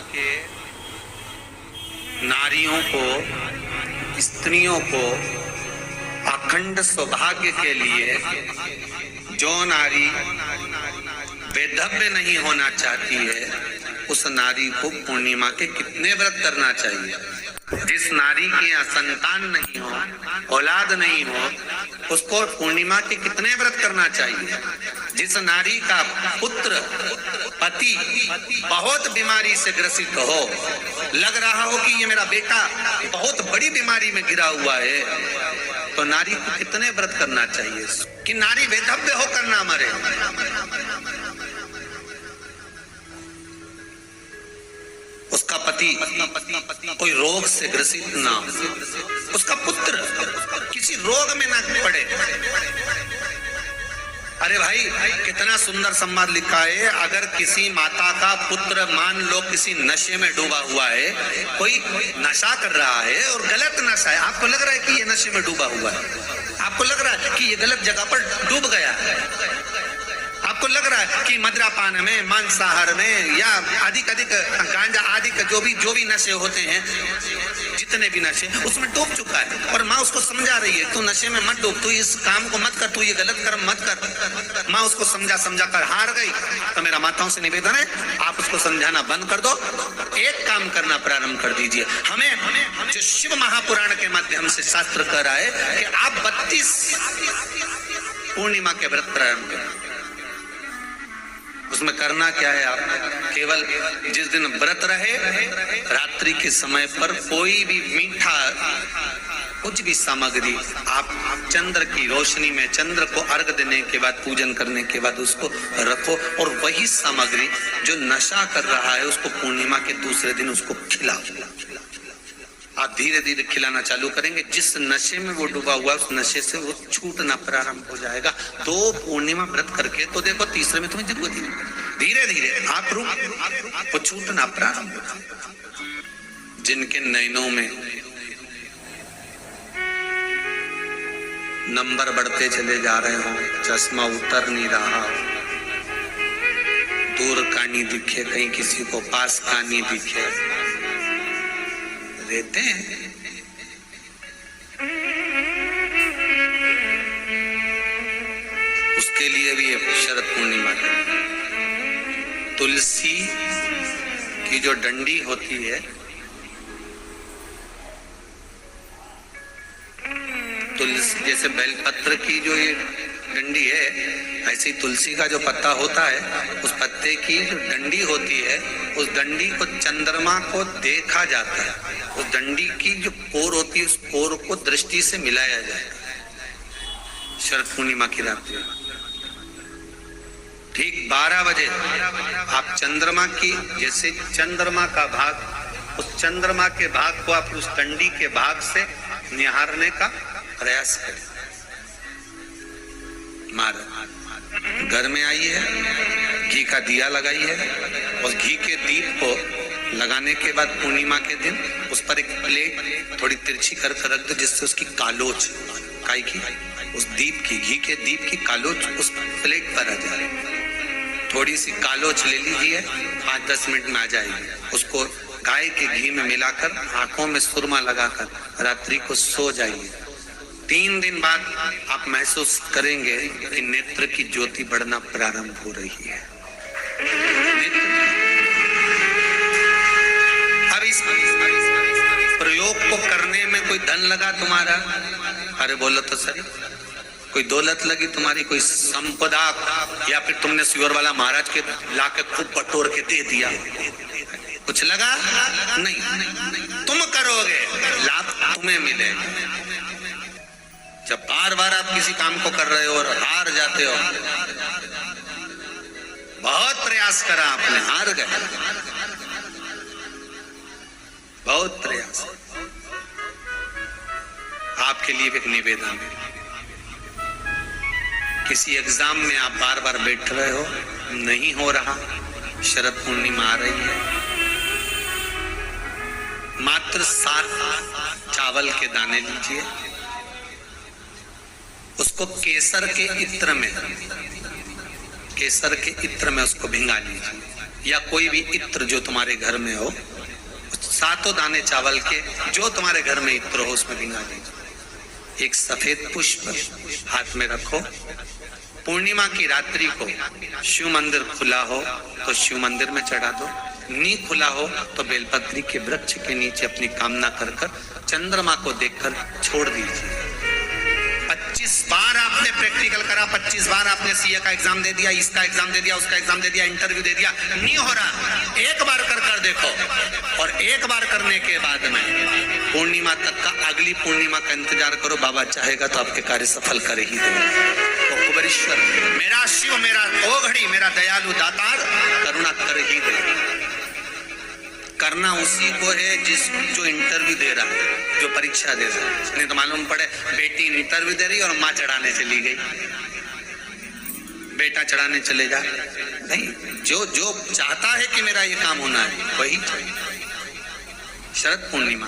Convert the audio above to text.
के नारियों को, स्त्रियों को अखंड सौभाग्य के लिए जो नारी वेधव्य नहीं होना चाहती है, उस नारी को पूर्णिमा के कितने व्रत करना चाहिए? जिस नारी की संतान नहीं हो, औलाद नहीं हो, उसको पूर्णिमा के कितने व्रत करना चाहिए? जिस नारी का पुत्र, पति बहुत बीमारी से ग्रसित हो, लग रहा हो कि ये मेरा बेटा बहुत बड़ी बीमारी में गिरा हुआ है, तो नारी को कितने व्रत करना चाहिए कि नारी वेधव्य होकर ना मरे? उसका पति कोई रोग से ग्रसित ना हो, उसका पुत्र किसी रोग में ना पड़े। अरे भाई, कितना सुंदर संवाद लिखा है। अगर किसी माता का पुत्र मान लो किसी नशे में डूबा हुआ है, कोई नशा कर रहा है और गलत नशा है, आपको लग रहा है कि ये नशे में डूबा हुआ है, आपको लग रहा है कि ये गलत जगह पर डूब गया है, आपको लग रहा है कि मदिरापान में, मांसाहार में या अधिक गांजा आदि का जो भी नशे होते हैं, जितने भी नशे, उसमें डूब चुका है और माँ उसको समझा रही है, तू नशे में मत डूब, तू इस काम को मत कर, तू ये गलत कर्म मत कर। माँ उसको समझा कर हार गई। तो मेरा माताओं से निवेदन है, आप उसको समझाना बंद कर दो, एक काम करना प्रारंभ कर दीजिए। हमें जो शिव महापुराण के माध्यम से शास्त्र कह रहा है कि आप 32 पूर्णिमा के व्रत प्रारंभ करें। उसमें करना क्या है? आप केवल जिस दिन व्रत रहे, रात्रि के समय पर कोई भी मीठा, कुछ भी सामग्री आप चंद्र की रोशनी में, चंद्र को अर्घ देने के बाद, पूजन करने के बाद उसको रखो, और वही सामग्री जो नशा कर रहा है उसको पूर्णिमा के दूसरे दिन उसको खिलाओ। आप धीरे धीरे खिलाना चालू करेंगे, जिस नशे में वो डूबा हुआ उस नशे से वो छूटना प्रारंभ हो जाएगा। 2 पूर्णिमा व्रत करके तो देखो, तीसरे में तुम्हें जरूरत ही नहीं, धीरे धीरे आप वो छूटना प्रारंभ हो जाएगा। जिनके नयनों में नंबर बढ़ते चले जा रहे हो, चश्मा उतर नहीं रहा, दूर का नहीं दिखे, कहीं किसी को पास का नहीं दिखे, रहते हैं। उसके लिए भी शरद पूर्णिमा है। तुलसी की जो डंडी होती है, तुलसी जैसे बेलपत्र की जो ये डंडी है, ऐसे ही तुलसी का जो पत्ता होता है, उस पत्ते की जो डंडी होती है, उस डंडी को चंद्रमा को देखा जाता है, उस डंडी की जो कोर होती है, उस कोर को दृष्टि से मिलाया जाए शरद पूर्णिमा की रात में। ठीक 12 बजे आप चंद्रमा की, जैसे चंद्रमा का भाग, उस चंद्रमा के भाग को आप उस डंडी के भाग से निहारने का प्रयास करें। घर में आइए, घी का दिया लगाइए, उस घी के दीप को लगाने के बाद पूर्णिमा के दिन उस पर एक प्लेट थोड़ी तिरछी कर रख दो, जिससे उसकी कालोच, काई की, उस दीप की, घी के दीप की कालोच उस प्लेट पर आ जाए। थोड़ी सी कालोच ले लीजिए, 5-10 मिनट में आ जाएगी। उसको गाय के घी में मिलाकर आंखों में सुरमा लगाकर रात्रि को सो जाइए। 3 दिन बाद आप महसूस करेंगे कि नेत्र की ज्योति बढ़ना प्रारंभ हो रही है। अब इस प्रयोग को करने में कोई धन लगा तुम्हारा? अरे बोलो तो सही। कोई दौलत लगी तुम्हारी, कोई संपदा, या फिर तुमने सुअर वाला महाराज के लाके खूब बटोर के दे दिया, कुछ लगा? नहीं। तुम करोगे, लाभ तुम्हें मिलेगा। जब बार आप किसी काम को कर रहे हो और हार जाते हो, बहुत प्रयास करा आपने, हार गए, बहुत प्रयास। आपके लिए एक निवेदन है, किसी एग्जाम में आप बार बैठ रहे हो, नहीं हो रहा, शरद पूर्णिमा आ रही है, मात्र 7 चावल के दाने लीजिए, उसको केसर के इत्र में उसको भिंगा लीजिए। या कोई भी इत्र जो तुम्हारे घर में हो, 7 दाने चावल के जो तुम्हारे घर में इत्र हो उसमें भिंगा दीजिए। एक सफेद पुष्प हाथ में रखो। पूर्णिमा की रात्रि को शिव मंदिर खुला हो तो शिव मंदिर में चढ़ा दो, नहीं खुला हो तो बेलपत्री के वृक्ष के नीचे अपनी कामना कर कर चंद्रमा को देखकर छोड़ दीजिए। 25 बार आपने प्रैक्टिकल करा, 25 बार आपने सीए का एग्जाम दे दिया, इसका एग्जाम दे दिया, उसका एग्जाम दे दिया, इंटरव्यू दे दिया, नहीं हो रहा। एक बार कर देखो, और एक बार करने के बाद में पूर्णिमा तक का, अगली पूर्णिमा का इंतजार करो। बाबा चाहेगा तो आपके कार्य सफल कर ही देगा। तो कुबेरेश्वर मेरा शिव, मेरा ओघड़ी, मेरा दयालु दातार करुणा कर ही देगा। करना उसी को है जो इंटरव्यू दे रहा है, जो परीक्षा दे रहा है। नहीं तो मालूम पड़े बेटी इंटरव्यू दे रही और माँ चढ़ाने चली गई, बेटा चढ़ाने चले जा। नहीं, जो चाहता है कि मेरा ये काम होना है वही। शरद पूर्णिमा